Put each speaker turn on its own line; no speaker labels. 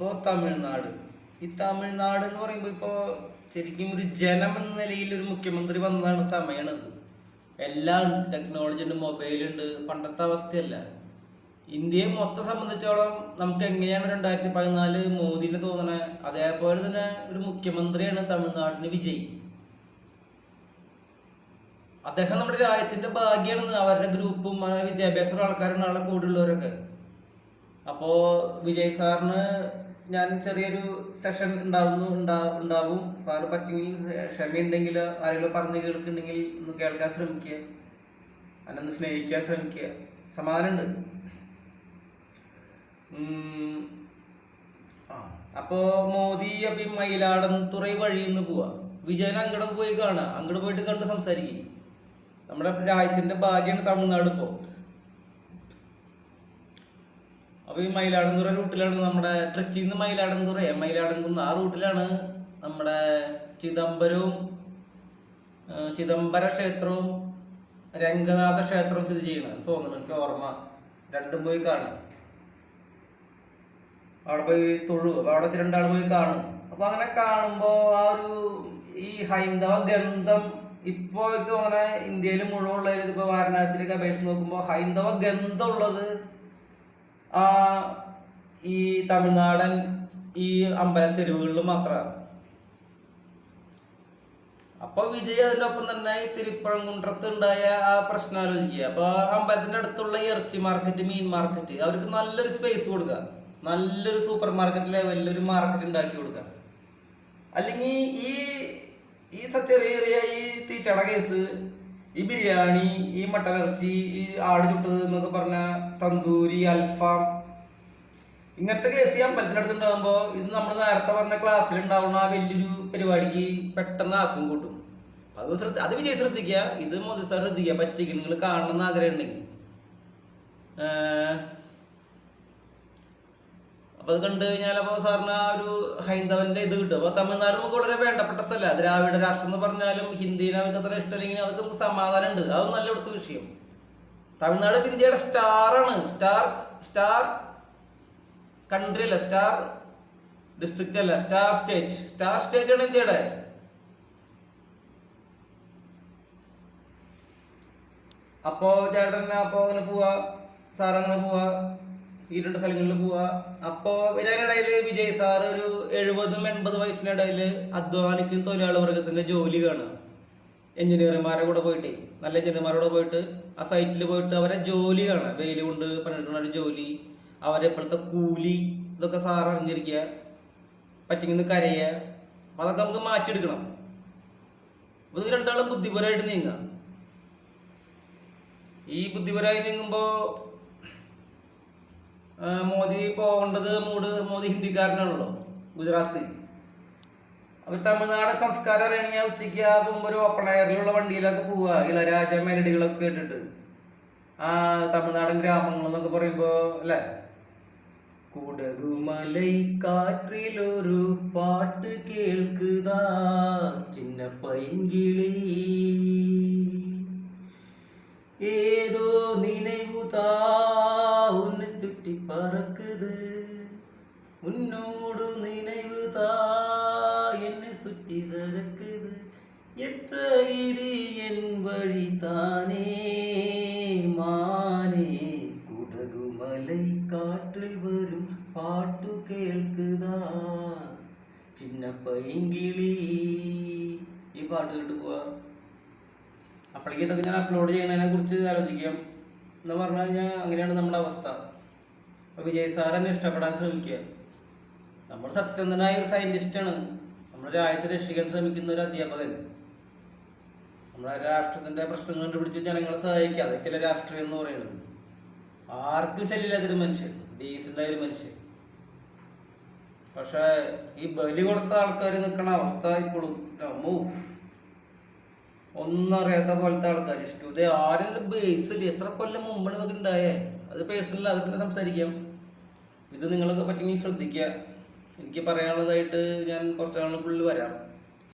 അപ്പോൾ തമിഴ്നാട്, ഈ തമിഴ്നാട് എന്ന് പറയുമ്പോൾ ഇപ്പോൾ ശരിക്കും ഒരു ജനം എന്ന നിലയിൽ ഒരു മുഖ്യമന്ത്രി വന്നതാണ് സമയണത്. എല്ലാം ടെക്നോളജി ഉണ്ട്, മൊബൈലുണ്ട്, പണ്ടത്തെ അവസ്ഥയല്ല. ഇന്ത്യയെ മൊത്തം സംബന്ധിച്ചോളം നമുക്ക് എങ്ങനെയാണ് 2014 മോദിനെ തോന്നണേ, അതേപോലെ തന്നെ ഒരു മുഖ്യമന്ത്രിയാണ് തമിഴ്നാടിന് വിജയ്. അദ്ദേഹം നമ്മുടെ രാജ്യത്തിന്റെ ഭാഗ്യമാണ്. അവരുടെ ഗ്രൂപ്പും വിദ്യാഭ്യാസമുള്ള ആൾക്കാരാണ് ആളെ കൂടുള്ളവരൊക്കെ. അപ്പോ വിജയ് സാറിന് ഞാൻ ചെറിയൊരു സെഷൻ ഉണ്ടാവും. സാറ് പറ്റെങ്കിൽ ക്ഷമയുണ്ടെങ്കിൽ ആരെങ്കിലും പറഞ്ഞു കേൾക്കുന്നുണ്ടെങ്കിൽ ഒന്ന് കേൾക്കാൻ ശ്രമിക്കുക, അല്ലൊന്ന് സ്നേഹിക്കാൻ ശ്രമിക്കുക. സമാധാനമുണ്ട്. അപ്പോ മോദി അപ്പൊ മയിലാടംതുറൈ വഴി നിന്ന് പോവാ. വിജയൻ അങ്ങോട്ട് പോയി കാണുക, അങ്ങോട്ട് പോയിട്ട് കണ്ട് സംസാരിക്കും. നമ്മുടെ രാജ്യത്തിന്റെ ഭാഗ്യമാണ് തമിഴ്നാട് ഇപ്പോ. അപ്പൊ ഈ മയിലാടുംതുറ റൂട്ടിലാണ് നമ്മുടെ ട്രിച്ചിന്ന് മയിലാടുംകുന്ന് ആ റൂട്ടിലാണ് നമ്മുടെ ചിദംബര ക്ഷേത്രവും രംഗനാഥ ക്ഷേത്രവും സ്ഥിതി ചെയ്യണം തോന്നുന്നു. എനിക്ക് ഓർമ്മ. രണ്ടും പോയി കാണാം. അവിടെ പോയി തൊഴു. അപ്പൊ അവിടെ വെച്ച് രണ്ടാളും പോയി കാണും. അപ്പൊ അങ്ങനെ കാണുമ്പോ ആ ഒരു ഈ ഹൈന്ദവ ഗന്ധം ഇപ്പോ തോന്നുന്ന ഇന്ത്യയിൽ മുഴുവൻ ഉള്ളതിൽ ഇപ്പൊ വാരണാസിയിലേക്ക് അപേക്ഷിച്ച് നോക്കുമ്പോ ഹൈന്ദവ ഗന്ധം ഉള്ളത് ഈ തമിഴ്നാടൻ ഈ അമ്പല തെരുവുകളിൽ മാത്രമാണ്. അപ്പൊ വിജയ് അതിന്റെ ഒപ്പം തന്നെ ഈ തിരുപ്പഴംകുன்றത്ത് ഉണ്ടായ ആ പ്രശ്നം ആലോചിക്കുക. അപ്പൊ അമ്പലത്തിന്റെ അടുത്തുള്ള ഇറച്ചി മാർക്കറ്റ്, മീൻ മാർക്കറ്റ്, അവർക്ക് നല്ലൊരു സ്പേസ് കൊടുക്കുക, നല്ലൊരു സൂപ്പർ മാർക്കറ്റ് ലെവലിൽ ഒരു മാർക്കറ്റ് ഉണ്ടാക്കി കൊടുക്കുക. അല്ലെങ്കിൽ ഈ ചെറിയ ചെറിയ ഈ തീറ്റയുടെ കേസ്, ഈ ബിരിയാണി, ഈ മട്ടൻ ഇറച്ചി, ഈ ആട് ചുട്ടത് എന്നൊക്കെ പറഞ്ഞ തന്തൂരി, അൽഫാം, ഇങ്ങനത്തെ കേസ് ഈ അമ്പലത്തിനടുത്ത് ഉണ്ടാകുമ്പോൾ ഇത് നമ്മൾ നേരത്തെ പറഞ്ഞ ക്ലാസ്സിൽ ഉണ്ടാവുന്ന ആ വലിയൊരു പരിപാടിക്ക് പെട്ടെന്ന് ആക്കും കൂട്ടും. അത് വിജയ് ശ്രദ്ധിക്കുക, ഇത് മോദി സാർ ശ്രദ്ധിക്കുക. പറ്റിക്ക് നിങ്ങൾ കാണണമെന്ന് ആഗ്രഹം ഉണ്ടെങ്കിൽ. അപ്പൊ അത് കണ്ടു കഴിഞ്ഞാൽ അപ്പോൾ സാറിന് ആ ഒരു ഹൈന്ദവന്റെ ഇത് കിട്ടും. അപ്പൊ തമിഴ്നാട് നമുക്ക് വളരെ വേണ്ടപ്പെട്ട സ്ഥലമാണ്. ദ്രാവിഡ രാഷ്ട്രം എന്ന് പറഞ്ഞാലും ഹിന്ദിനെ അവർക്ക് അത്ര ഇഷ്ടമല്ലെങ്കിൽ അതൊക്കെ നമുക്ക് സമാധാനം ഉണ്ട്. അത് നല്ല ഇവിടുത്തെ വിഷയം. തമിഴ്നാട് ഇന്ത്യയുടെ സ്റ്റാറാണ്. സ്റ്റാർ കൺട്രി അല്ല, സ്റ്റാർ ഡിസ്ട്രിക്റ്റ് അല്ല, സ്റ്റാർ സ്റ്റേറ്റ് ആണ് ഇന്ത്യയുടെ. അപ്പോ ചേട്ടൻ അങ്ങനെ പോവാ, സാർ അങ്ങനെ പോവാ, ഈ രണ്ട് സ്ഥലങ്ങളിൽ പോവാ. അപ്പോ ഇതിനിടയിൽ വിജയ് സാർ ഒരു 70-80 വയസ്സിനിടയിൽ അധ്വാനിക്കുന്ന തൊഴിലാളി വർഗത്തിന്റെ ജോലി കാണുക. എഞ്ചിനീയർമാരുടെ കൂടെ പോയിട്ട്, നല്ല എഞ്ചിനീയർമാരുടെ പോയിട്ട് ആ സൈറ്റിൽ പോയിട്ട് അവരെ ജോലി കാണുക. വെയിൽ കൊണ്ട് പണിയെടുക്കുന്ന ഒരു ജോലി, അവരെ ഇപ്പോഴത്തെ കൂലി, ഇതൊക്കെ സാർ അറിഞ്ഞിരിക്കുക. പറ്റിങ്ങനെ കരയുക. അപ്പൊ അതൊക്കെ നമുക്ക് മാറ്റിയെടുക്കണം. അപ്പൊ ഇത് രണ്ടാളും ബുദ്ധിപരമായിട്ട് നീങ്ങുക. ഈ ബുദ്ധിപരമായി നീങ്ങുമ്പോ മോദി പോകേണ്ടത് മോദി ഹിന്ദിക്കാരനാണല്ലോ, ഗുജറാത്ത്. അവർ തമിഴ്നാട് സംസ്കാരം അറിയണമെങ്കിൽ ഉച്ചയ്ക്ക് പോകുമ്പോൾ ഒരു ഓപ്പൺ എയറിലുള്ള വണ്ടിയിലൊക്കെ പോവുക, ഇളരാജ മെലഡികളൊക്കെ കേട്ടിട്ട്. തമിഴ്നാടൻ ഗ്രാമങ്ങൾ എന്നൊക്കെ പറയുമ്പോ അല്ലെ, കുടകുമലൈ കാറ്റിലൊരു പാട്ട് കേൾക്കുതാ ചിന്ന പൈങ്കിളി, ഏതോ നിனைவுதா உன்னை சுட்டி பறக்குது, உன்னோடு நினைவுதா என்னை சுட்டி தறக்குது, எற்ற இடி என் வழிதானே മാനേ, കുടകുമലൈ കാറ്റിൽ വരും പാട്ടു കേൾക്കുതാ ചിന്ന പൈങ്കിളി. ഈ പാട്ട് കേട്ട് പോവാ. അപ്പോഴേക്കും ഇതൊക്കെ ഞാൻ അപ്ലോഡ് ചെയ്യുന്നതിനെ കുറിച്ച് ആലോചിക്കാം എന്ന് പറഞ്ഞു കഴിഞ്ഞാൽ അങ്ങനെയാണ് നമ്മുടെ അവസ്ഥ. അപ്പൊ വിജയ് സാർ എന്നെ ഇഷ്ടപ്പെടാൻ ശ്രമിക്കുക. നമ്മൾ സത്യസന്ധനായ ഒരു സയന്റിസ്റ്റാണ്. നമ്മുടെ രാജ്യത്തെ രക്ഷിക്കാൻ ശ്രമിക്കുന്ന ഒരു അധ്യാപകൻ. നമ്മുടെ രാഷ്ട്രത്തിന്റെ പ്രശ്നങ്ങൾ കണ്ടുപിടിച്ച് ജനങ്ങളെ സഹായിക്കുക, അതൊക്കെയല്ല രാഷ്ട്രീയം എന്ന് പറയുന്നത്. ആർക്കും ശല്യമില്ലാത്തൊരു മനുഷ്യൻ, ഡീസൻ്റായ ഒരു മനുഷ്യൻ. പക്ഷെ ഈ ബലി കൊടുത്ത ആൾക്കാർ നിൽക്കണ അവസ്ഥ ഇപ്പോഴും ഒന്നും അറിയാത്ത പോലത്തെ ആൾക്കാർ ഇഷ്ടം. ഇത് ആരും ബേസിൽ എത്ര കൊല്ലം മുമ്പാണ് ഇതൊക്കെ ഉണ്ടായേ. അത് പേഴ്സണൽ, അത് പിന്നെ സംസാരിക്കാം. ഇത് നിങ്ങളൊക്കെ പറ്റിയെങ്കിൽ ശ്രദ്ധിക്കുക. എനിക്ക് പറയാനുള്ളതായിട്ട് ഞാൻ കുറച്ച് നാളുകൾക്കുള്ളിൽ വരാം.